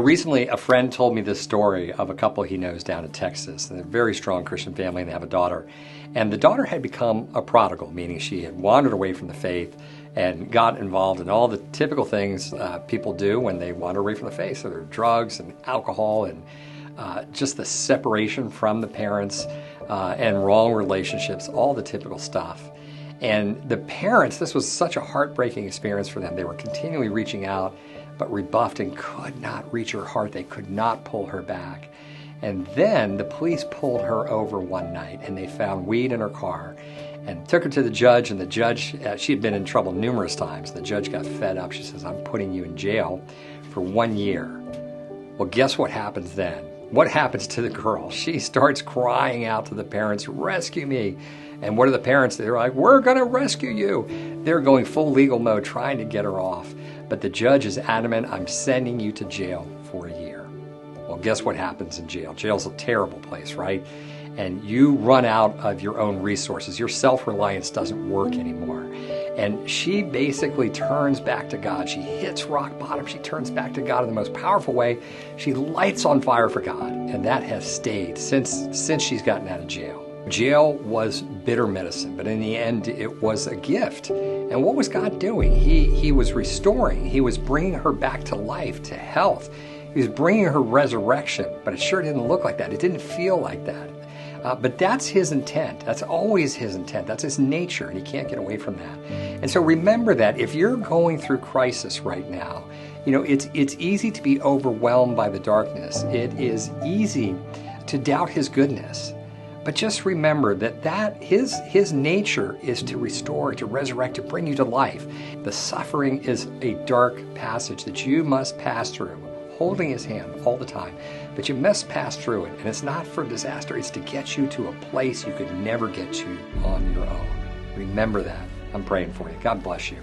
Recently a friend told me this story of a couple he knows down in Texas. They're a very strong Christian family and they have a daughter. And the daughter had become a prodigal, meaning she had wandered away from the faith and got involved in all the typical things people do when they wander away from the faith. So there are drugs and alcohol and just the separation from the parents and wrong relationships, all the typical stuff. And the parents, this was such a heartbreaking experience for them. They were continually reaching out, but rebuffed and could not reach her heart. They could not pull her back. And then the police pulled her over one night and they found weed in her car and took her to the judge. And the judge, she had been in trouble numerous times. The judge got fed up. She says, "I'm putting you in jail for 1 year." Well, guess what happens then? What happens to the girl? She starts crying out to the parents, "Rescue me." And what are the parents? They're like, "We're going to rescue you." They're going full legal mode trying to get her off. But the judge is adamant, "I'm sending you to jail for a year." Well, guess what happens in jail? Jail's a terrible place, right? And you run out of your own resources. Your self-reliance doesn't work anymore. And she basically turns back to God. She hits rock bottom. She turns back to God in the most powerful way. She lights on fire for God. And that has stayed since she's gotten out of jail. Jail was bitter medicine, but in the end, it was a gift. And what was God doing? He was restoring. He was bringing her back to life, to health. He was bringing her resurrection, but it sure didn't look like that. It didn't feel like that. But that's his intent. That's always his intent. That's his nature, and he can't get away from that. And so remember that if you're going through crisis right now, it's easy to be overwhelmed by the darkness. It is easy to doubt his goodness. But just remember that his nature is to restore, to resurrect, to bring you to life. The suffering is a dark passage that you must pass through, holding his hand all the time. But you must pass through it. And it's not for disaster. It's to get you to a place you could never get to on your own. Remember that. I'm praying for you. God bless you.